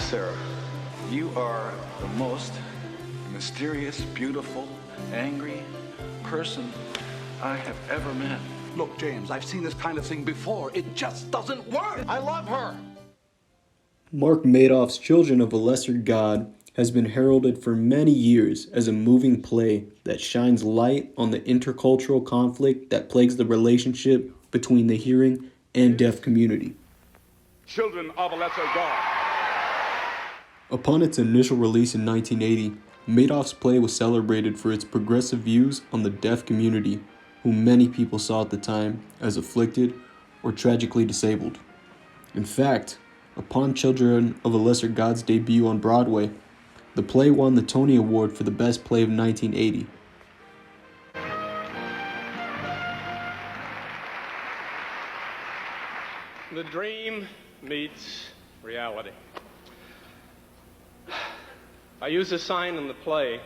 Sarah, you are the most mysterious, beautiful, angry person I have ever met. Look, James, I've seen this kind of thing before. It just doesn't work. I love her. Mark Madoff's Children of a Lesser God has been heralded for many years as a moving play that shines light on the intercultural conflict that plagues the relationship between the hearing and deaf community. Children of a Lesser God. Upon its initial release in 1980, Madoff's play was celebrated for its progressive views on the deaf community, whom many people saw at the time as afflicted or tragically disabled. In fact, upon Children of a Lesser God's debut on Broadway, the play won the Tony Award for the Best Play of 1980. The dream meets reality. I use a sign in the play.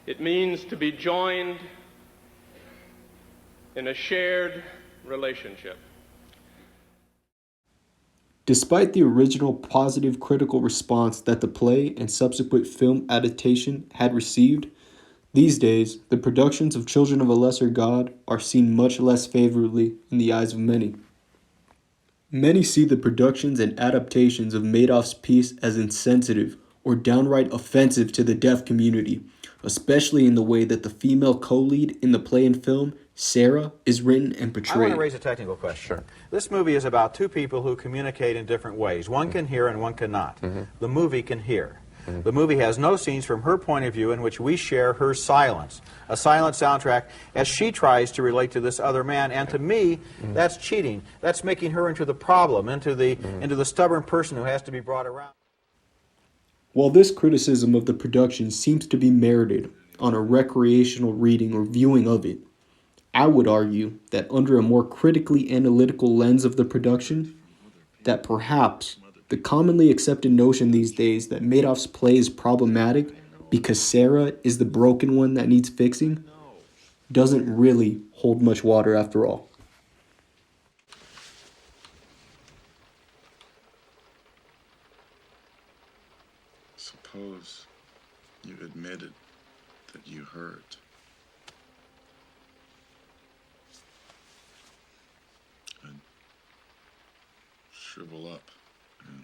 It means to be joined in a shared relationship. Despite the original positive critical response that the play and subsequent film adaptation had received, these days, the productions of Children of a Lesser God are seen much less favorably in the eyes of many. Many see the productions and adaptations of Madoff's piece as insensitive or downright offensive to the deaf community, especially in the way that the female co-lead in the play and film, Sarah, is written and portrayed. I want to raise a technical question. Sure. This movie is about two people who communicate in different ways. One can hear and one cannot. The movie can hear. The movie has no scenes from her point of view in which we share her silence. A silent soundtrack as she tries to relate to this other man, and to me, that's cheating. That's making her into the problem, into the stubborn person who has to be brought around. While this criticism of the production seems to be merited on a recreational reading or viewing of it, I would argue that under a more critically analytical lens of the production, that perhaps the commonly accepted notion these days that Madoff's play is problematic because Sarah is the broken one that needs fixing doesn't really hold much water after all. Suppose you admitted that you hurt. I'd shrivel up and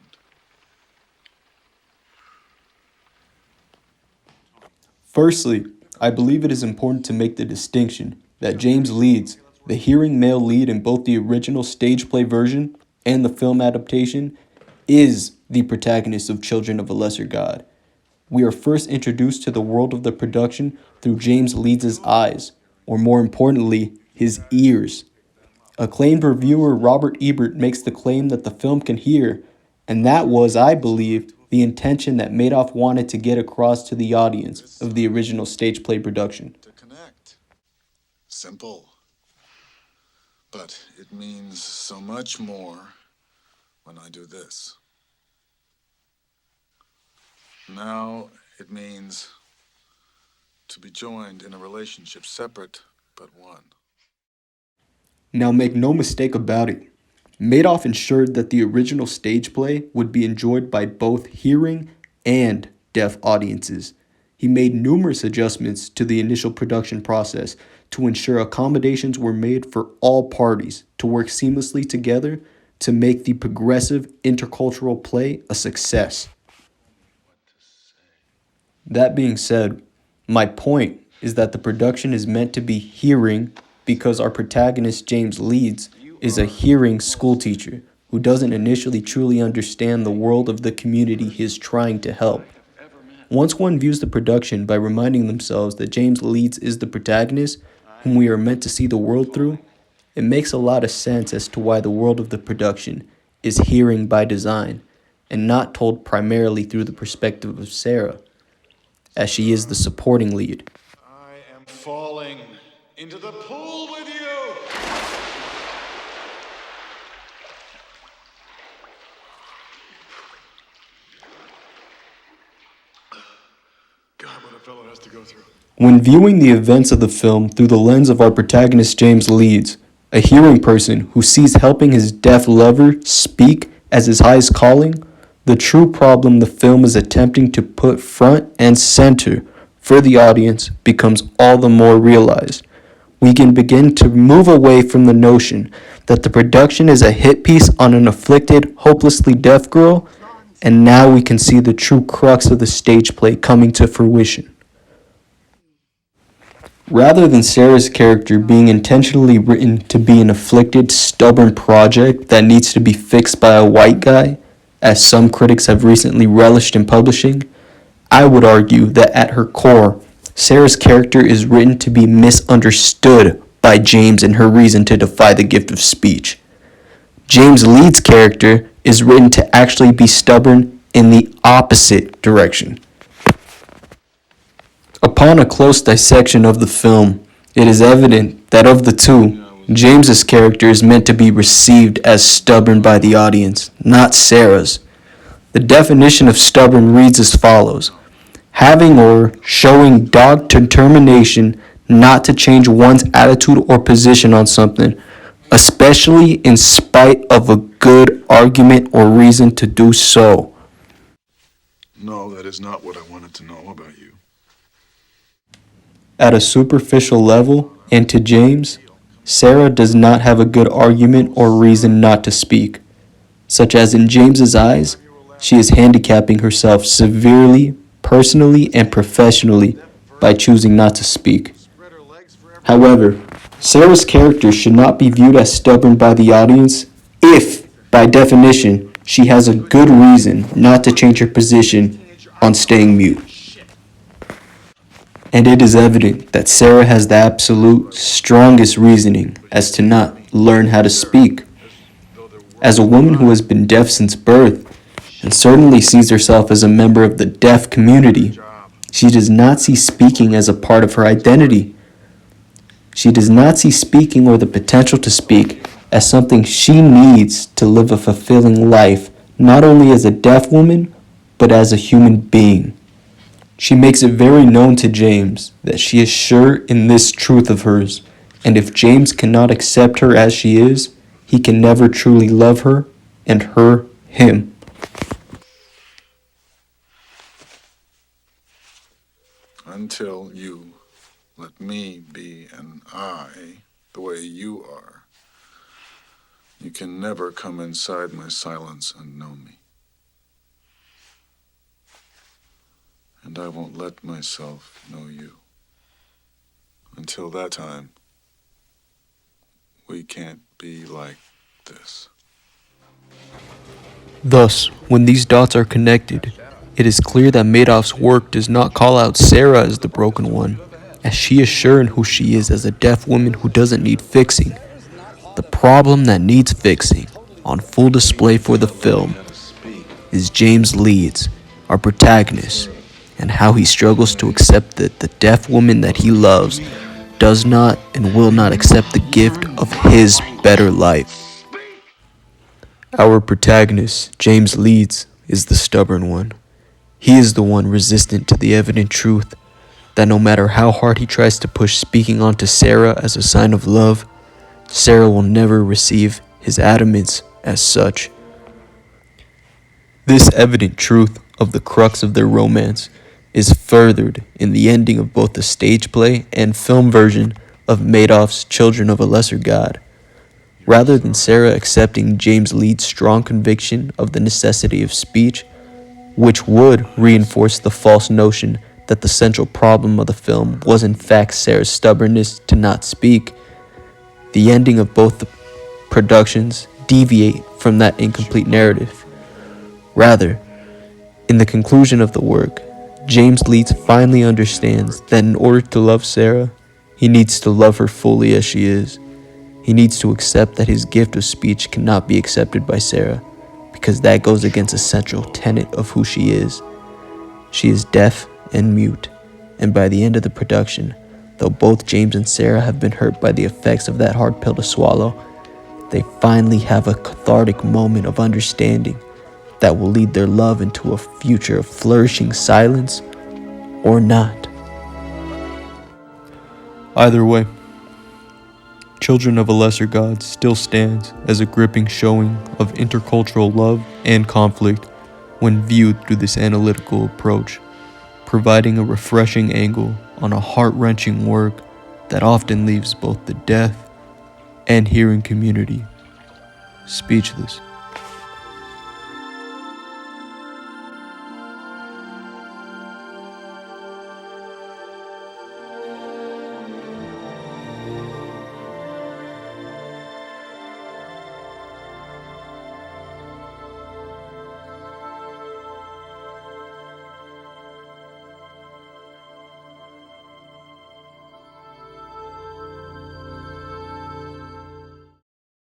Firstly, I believe it is important to make the distinction that James Leeds, the hearing male lead in both the original stage play version and the film adaptation, is the protagonist of Children of a Lesser God. We are first introduced to the world of the production through James Leeds' eyes, or more importantly, his ears. Acclaimed reviewer Robert Ebert makes the claim that the film can hear, and that was, I believe, the intention that Madoff wanted to get across to the audience of the original stage play production. to connect. Simple. But it means so much more when I do this. Now it means to be joined in a relationship separate but one. Now make no mistake about it, Madoff ensured that the original stage play would be enjoyed by both hearing and deaf audiences. He made numerous adjustments to the initial production process to ensure accommodations were made for all parties to work seamlessly together to make the progressive intercultural play a success. That being said, my point is that the production is meant to be hearing because our protagonist, James Leeds, is a hearing schoolteacher who doesn't initially truly understand the world of the community he is trying to help. Once one views the production by reminding themselves that James Leeds is the protagonist whom we are meant to see the world through, it makes a lot of sense as to why the world of the production is hearing by design and not told primarily through the perspective of Sarah, as she is the supporting lead. I am falling into the pool with you! God, what a fellow has to go through. When viewing the events of the film through the lens of our protagonist James Leeds, A hearing person who sees helping his deaf lover speak as his highest calling, the true problem the film is attempting to put front and center for the audience becomes all the more realized. We can begin to move away from the notion that the production is a hit piece on an afflicted, hopelessly deaf girl, and now we can see the true crux of the stage play coming to fruition. Rather than Sarah's character being intentionally written to be an afflicted, stubborn project that needs to be fixed by a white guy, as some critics have recently relished in publishing, I would argue that at her core, Sarah's character is written to be misunderstood by James and her reason to defy the gift of speech. James Leeds' character is written to actually be stubborn in the opposite direction. Upon a close dissection of the film, it is evident that of the two, James's character is meant to be received as stubborn by the audience, not Sarah's. The definition of stubborn reads as follows: having or showing dogged determination not to change one's attitude or position on something, especially in spite of a good argument or reason to do so. No, that is not what I wanted to know about you. At a superficial level, and to James, Sarah does not have a good argument or reason not to speak, such as in James's eyes, she is handicapping herself severely, personally and professionally by choosing not to speak. However, Sarah's character should not be viewed as stubborn by the audience if, by definition, she has a good reason not to change her position on staying mute. And it is evident that Sarah has the absolute strongest reasoning as to not learn how to speak. As a woman who has been deaf since birth, and certainly sees herself as a member of the deaf community, she does not see speaking as a part of her identity. She does not see speaking or the potential to speak as something she needs to live a fulfilling life, not only as a deaf woman, but as a human being. She makes it very known to James that she is sure in this truth of hers, and if James cannot accept her as she is, he can never truly love her, and her him. Until you let me be an I the way you are, you can never come inside my silence and know me. And I won't let myself know you. Until that time, we can't be like this. Thus, when these dots are connected, it is clear that Madoff's work does not call out Sarah as the broken one, as she is sure in who she is as a deaf woman who doesn't need fixing. The problem that needs fixing, on full display for the film, is James Leeds, our protagonist, and how he struggles to accept that the deaf woman that he loves does not and will not accept the gift of his better life. Our protagonist, James Leeds, is the stubborn one. He is the one resistant to the evident truth that no matter how hard he tries to push speaking onto Sarah as a sign of love, Sarah will never receive his adamance as such. This evident truth of the crux of their romance is furthered in the ending of both the stage play and film version of Madoff's Children of a Lesser God. Rather than Sarah accepting James Leeds' strong conviction of the necessity of speech, which would reinforce the false notion that the central problem of the film was in fact Sarah's stubbornness to not speak, the ending of both the productions deviate from that incomplete narrative. Rather, in the conclusion of the work, James Leeds finally understands that in order to love Sarah, he needs to love her fully as she is. He needs to accept that his gift of speech cannot be accepted by Sarah, because that goes against a central tenet of who she is. She is deaf and mute, and by the end of the production, though both James and Sarah have been hurt by the effects of that hard pill to swallow, they finally have a cathartic moment of understanding that will lead their love into a future of flourishing silence or not. Either way, Children of a Lesser God still stands as a gripping showing of intercultural love and conflict when viewed through this analytical approach, providing a refreshing angle on a heart-wrenching work that often leaves both the deaf and hearing community speechless.